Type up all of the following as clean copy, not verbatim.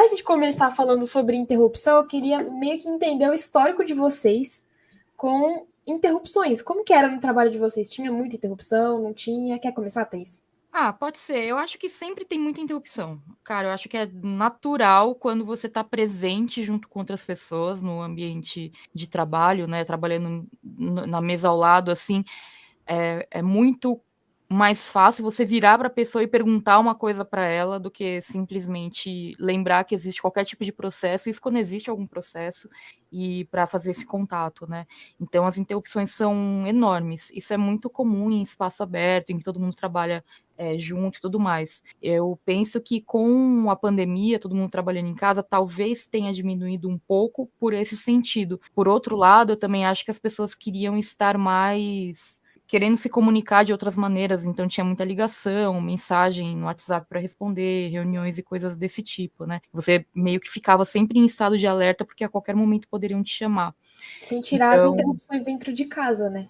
a gente começar falando sobre interrupção, eu queria meio que entender o histórico de vocês com interrupções. Como que era no trabalho de vocês? Tinha muita interrupção? Não tinha? Quer começar, Thaís? Ah, pode ser. Eu acho que sempre tem muita interrupção. Cara, eu acho que é natural quando você está presente junto com outras pessoas no ambiente de trabalho, né? Trabalhando na mesa ao lado, assim, é muito mais fácil você virar para a pessoa e perguntar uma coisa para ela do que simplesmente lembrar que existe qualquer tipo de processo, isso quando existe algum processo, e para fazer esse contato, né? Então as interrupções são enormes. Isso é muito comum em espaço aberto, em que todo mundo trabalha junto e tudo mais. Eu penso que com a pandemia, todo mundo trabalhando em casa, talvez tenha diminuído um pouco por esse sentido. Por outro lado, eu também acho que as pessoas queriam estar mais querendo se comunicar de outras maneiras, então tinha muita ligação, mensagem no WhatsApp para responder, reuniões e coisas desse tipo, né? Você meio que ficava sempre em estado de alerta porque a qualquer momento poderiam te chamar. Sem tirar as Então, interrupções dentro de casa, né?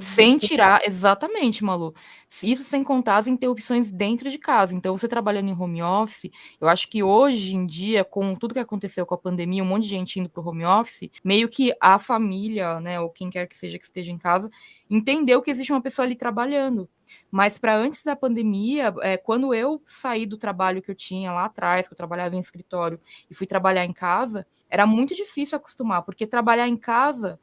sem tirar, exatamente, Malu. Isso sem contar as interrupções dentro de casa. Então, você trabalhando em home office, eu acho que hoje em dia, com tudo que aconteceu com a pandemia, um monte de gente indo para o home office, meio que a família, né, ou quem quer que seja que esteja em casa, entendeu que existe uma pessoa ali trabalhando. Mas para antes da pandemia, quando eu saí do trabalho que eu tinha lá atrás, que eu trabalhava em escritório, e fui trabalhar em casa, era muito difícil acostumar, porque trabalhar em casa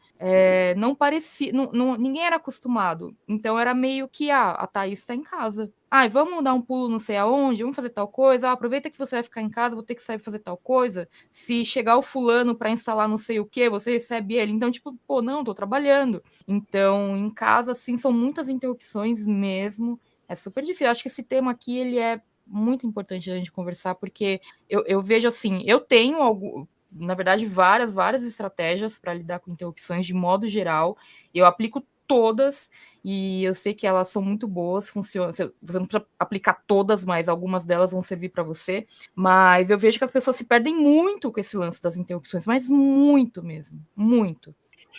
não parecia. Ninguém era acostumado. Então era meio que a Thaís está em casa. Vamos dar um pulo não sei aonde, vamos fazer tal coisa. Aproveita que você vai ficar em casa, vou ter que sair fazer tal coisa. Se chegar o fulano para instalar não sei o que, você recebe ele. Então, tipo, pô, não, tô trabalhando. Então, em casa, assim, são muitas interrupções mesmo. É super difícil. Eu acho que esse tema aqui, ele é muito importante a gente conversar, porque eu vejo assim, eu tenho na verdade, várias estratégias para lidar com interrupções de modo geral. Eu aplico todas e eu sei que elas são muito boas, funcionam. Você não precisa aplicar todas, mas algumas delas vão servir para você. Mas eu vejo que as pessoas se perdem muito com esse lance das interrupções, mas muito mesmo, muito.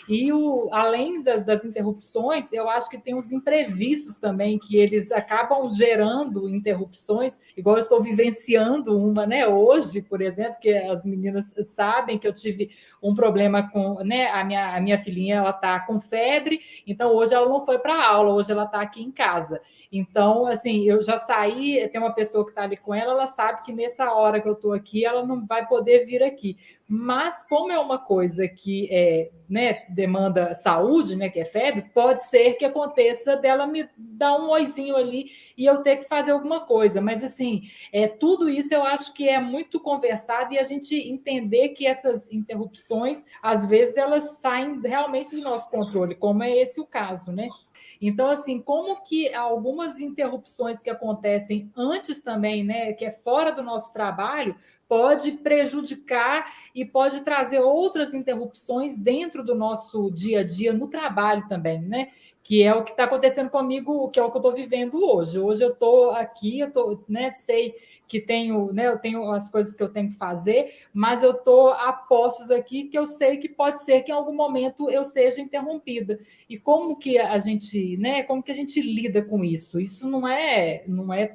E além das interrupções, eu acho que tem os imprevistos também, que eles acabam gerando interrupções, igual eu estou vivenciando uma, né, hoje, por exemplo, que as meninas sabem que eu tive um problema com, né, a minha filhinha, ela está com febre, então hoje ela não foi para a aula, hoje ela está aqui em casa. Então, assim, eu já saí, tem uma pessoa que está ali com ela, ela sabe que nessa hora que eu estou aqui, ela não vai poder vir aqui. Mas como é uma coisa que né, demanda saúde, né, que é febre, pode ser que aconteça dela me dar um oizinho ali e eu ter que fazer alguma coisa. Mas, assim, tudo isso eu acho que é muito conversado e a gente entender que essas interrupções, às vezes, elas saem realmente do nosso controle, como é esse o caso, né? Então, assim, como que algumas interrupções que acontecem antes também, né, que é fora do nosso trabalho, pode prejudicar e pode trazer outras interrupções dentro do nosso dia a dia no trabalho também, né? Que é o que está acontecendo comigo, que é o que eu estou vivendo hoje. Hoje eu estou aqui, né, sei que tenho, né, eu tenho as coisas que eu tenho que fazer, mas eu estou a postos aqui que eu sei que pode ser que em algum momento eu seja interrompida. E como que a gente, né, como que a gente lida com isso? Isso não é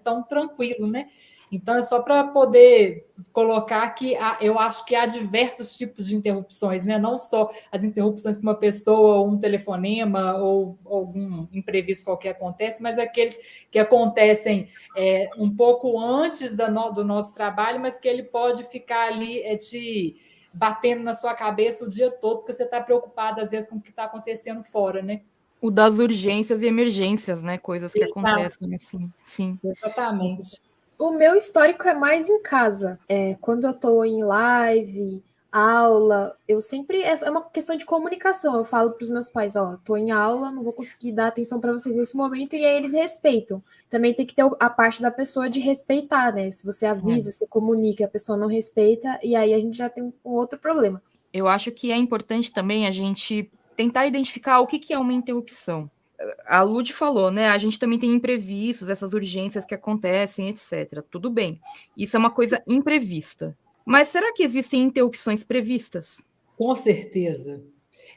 tão tranquilo, né? Então, é só para poder colocar que eu acho que há diversos tipos de interrupções, né? Não só as interrupções que uma pessoa, ou um telefonema, ou algum imprevisto qualquer acontece, mas aqueles que acontecem um pouco antes do nosso trabalho, mas que ele pode ficar ali te batendo na sua cabeça o dia todo, porque você está preocupado, às vezes, com o que está acontecendo fora, né? O das urgências e emergências, né? Coisas que Exato. acontecem assim, sim. Exatamente. O meu histórico é mais em casa. Quando eu tô em live, aula, eu sempre. É uma questão de comunicação. Eu falo para os meus pais: ó, tô em aula, não vou conseguir dar atenção para vocês nesse momento, e aí eles respeitam. Também tem que ter a parte da pessoa de respeitar, né? Se você avisa, se comunica, a pessoa não respeita, e aí a gente já tem um outro problema. Eu acho que é importante também a gente tentar identificar o que é uma interrupção. A Lud falou, né? A gente também tem imprevistos, essas urgências que acontecem, etc. Tudo bem. Isso é uma coisa imprevista. Mas será que existem interrupções previstas? Com certeza.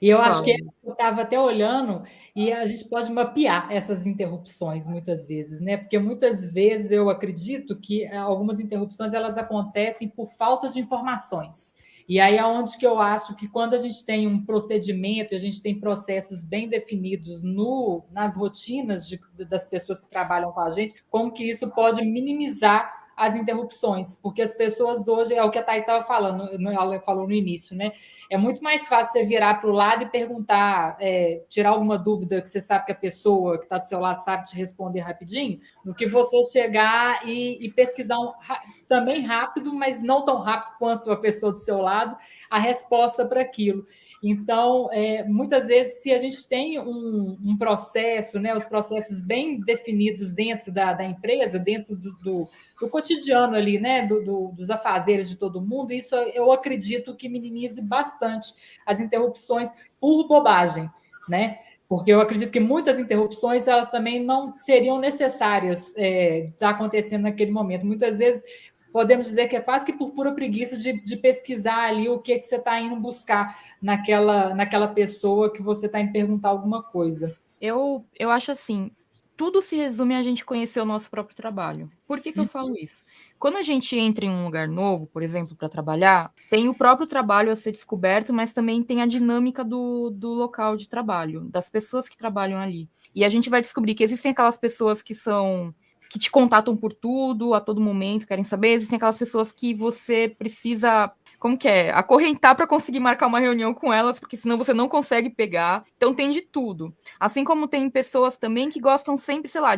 E eu acho que eu estava até olhando e a gente pode mapear essas interrupções muitas vezes, né? Porque muitas vezes eu acredito que algumas interrupções elas acontecem por falta de informações. E aí é onde que eu acho que quando a gente tem um procedimento, a gente tem processos bem definidos nas rotinas das pessoas que trabalham com a gente, como que isso pode minimizar as interrupções, porque as pessoas hoje, é o que a Thais estava falando, ela falou no início, né? É muito mais fácil você virar para o lado e perguntar, tirar alguma dúvida que você sabe que a pessoa que está do seu lado sabe te responder rapidinho, do que você chegar e pesquisar também rápido, mas não tão rápido quanto a pessoa do seu lado, a resposta para aquilo. Então, muitas vezes, se a gente tem um processo, né, os processos bem definidos dentro da empresa, dentro do cotidiano ali, né, dos afazeres de todo mundo, isso eu acredito que minimize bastante as interrupções por bobagem, né? Porque eu acredito que muitas interrupções elas também não seriam necessárias estar acontecendo naquele momento. Muitas vezes podemos dizer que é quase que por pura preguiça de pesquisar ali o que você está indo buscar naquela pessoa que você está indo perguntar alguma coisa. Eu acho assim, tudo se resume a gente conhecer o nosso próprio trabalho. Por que eu falo isso? Quando a gente entra em um lugar novo, por exemplo, para trabalhar, tem o próprio trabalho a ser descoberto, mas também tem a dinâmica do local de trabalho, das pessoas que trabalham ali. E a gente vai descobrir que existem aquelas pessoas que te contatam por tudo, a todo momento, querem saber. Existem aquelas pessoas que você precisa, como que é? Acorrentar para conseguir marcar uma reunião com elas, porque senão você não consegue pegar. Então tem de tudo. Assim como tem pessoas também que gostam sempre, sei lá,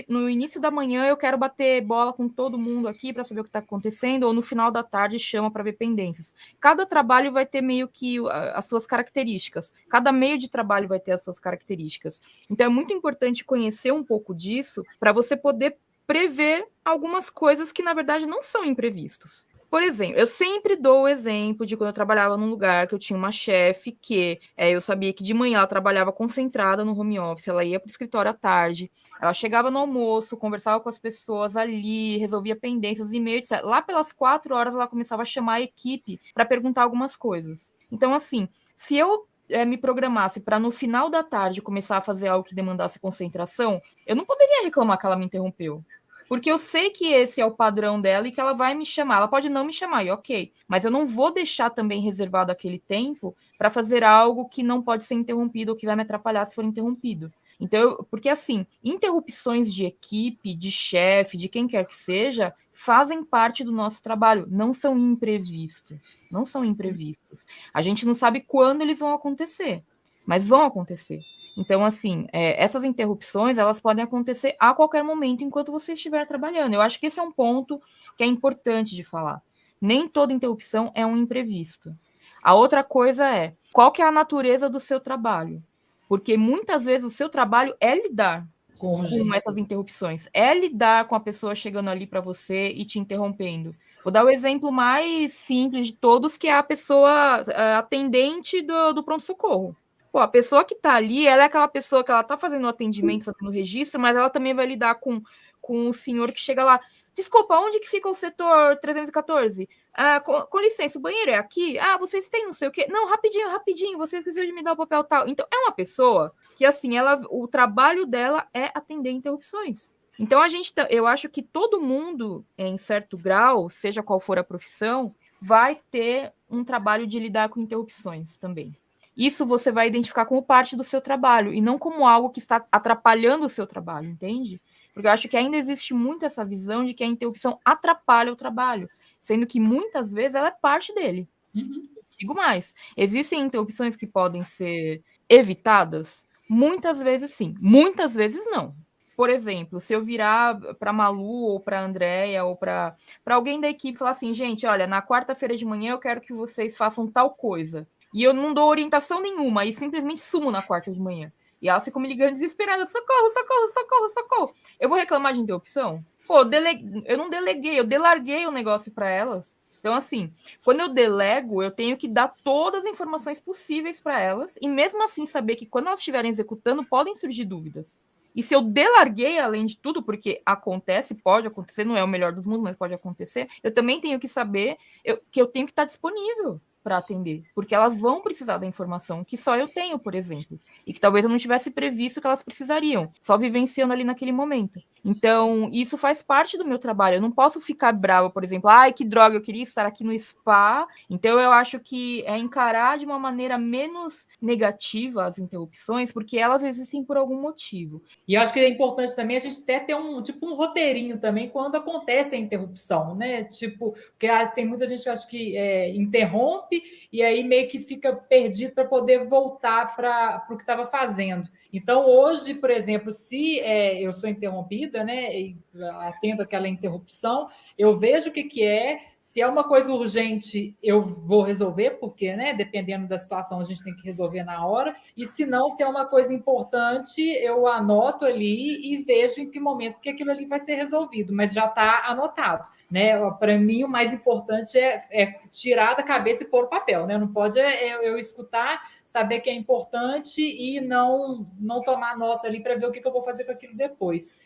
no início da manhã eu quero bater bola com todo mundo aqui para saber o que está acontecendo, ou no final da tarde chama para ver pendências. Cada trabalho vai ter meio que as suas características. Cada meio de trabalho vai ter as suas características. Então é muito importante conhecer um pouco disso para você poder prever algumas coisas que na verdade não são imprevistos. Por exemplo, eu sempre dou o exemplo de quando eu trabalhava num lugar que eu tinha uma chefe que eu sabia que de manhã ela trabalhava concentrada no home office, ela ia para o escritório à tarde, ela chegava no almoço, conversava com as pessoas ali, resolvia pendências, e-mails, etc. Lá pelas 4 horas ela começava a chamar a equipe para perguntar algumas coisas. Então, assim, se eu me programasse para no final da tarde começar a fazer algo que demandasse concentração, eu não poderia reclamar que ela me interrompeu. Porque eu sei que esse é o padrão dela e que ela vai me chamar. Ela pode não me chamar, e ok. Mas eu não vou deixar também reservado aquele tempo para fazer algo que não pode ser interrompido ou que vai me atrapalhar se for interrompido. Então, porque assim, interrupções de equipe, de chefe, de quem quer que seja, fazem parte do nosso trabalho, não são imprevistos. Não são imprevistos. A gente não sabe quando eles vão acontecer, mas vão acontecer. Então, assim, essas interrupções, elas podem acontecer a qualquer momento enquanto você estiver trabalhando. Eu acho que esse é um ponto que é importante de falar. Nem toda interrupção é um imprevisto. A outra coisa é, qual que é a natureza do seu trabalho? Porque muitas vezes o seu trabalho é lidar com essas interrupções, é lidar com a pessoa chegando ali para você e te interrompendo. Vou dar o exemplo mais simples de todos, que é a pessoa atendente do pronto-socorro. Pô, a pessoa que tá ali, ela é aquela pessoa que ela tá fazendo o atendimento, fazendo o registro, mas ela também vai lidar com o senhor que chega lá. Desculpa, onde que fica o setor 314? Com licença, o banheiro é aqui? Vocês têm não sei o quê? Não, rapidinho, você esqueceu de me dar o papel tal. Então, é uma pessoa que, assim, o trabalho dela é atender interrupções. Então, eu acho que todo mundo, em certo grau, seja qual for a profissão, vai ter um trabalho de lidar com interrupções também. Isso você vai identificar como parte do seu trabalho e não como algo que está atrapalhando o seu trabalho, entende? Porque eu acho que ainda existe muito essa visão de que a interrupção atrapalha o trabalho, sendo que muitas vezes ela é parte dele. Digo mais, existem interrupções que podem ser evitadas? Muitas vezes sim, muitas vezes não. Por exemplo, se eu virar para Malu ou para Andréia ou para alguém da equipe e falar assim, gente, olha, na quarta-feira de manhã eu quero que vocês façam tal coisa. E eu não dou orientação nenhuma e simplesmente sumo na quarta de manhã. E ela fica me ligando desesperada, socorro. Eu vou reclamar de interrupção? Pô, eu não deleguei, eu delarguei o negócio para elas. Então, assim, quando eu delego, eu tenho que dar todas as informações possíveis para elas e mesmo assim saber que quando elas estiverem executando, podem surgir dúvidas. E se eu delarguei, além de tudo, porque pode acontecer, não é o melhor dos mundos, mas pode acontecer, eu também tenho que saber que eu tenho que estar disponível. para atender, porque elas vão precisar da informação que só eu tenho, por exemplo, e que talvez eu não tivesse previsto que elas precisariam, só vivenciando ali naquele momento. Então, isso faz parte do meu trabalho. Eu não posso ficar brava, por exemplo, ai, que droga, eu queria estar aqui no spa. Então, eu acho que é encarar de uma maneira menos negativa as interrupções, porque elas existem por algum motivo. E eu acho que é importante também a gente até ter um roteirinho também quando acontece a interrupção, né? Tipo, porque tem muita gente que acha que interrompe e aí meio que fica perdido para poder voltar para o que estava fazendo. Então, hoje, por exemplo, se eu sou interrompida, né, e atendo aquela interrupção, eu vejo o que é. Se é uma coisa urgente, eu vou resolver, porque, né, dependendo da situação, a gente tem que resolver na hora. E se não, se é uma coisa importante, eu anoto ali e vejo em que momento que aquilo ali vai ser resolvido, mas já está anotado, né? Para mim, o mais importante é tirar da cabeça e pôr no papel, né? Não pode eu escutar, saber que é importante e não tomar nota ali para ver o que eu vou fazer com aquilo depois.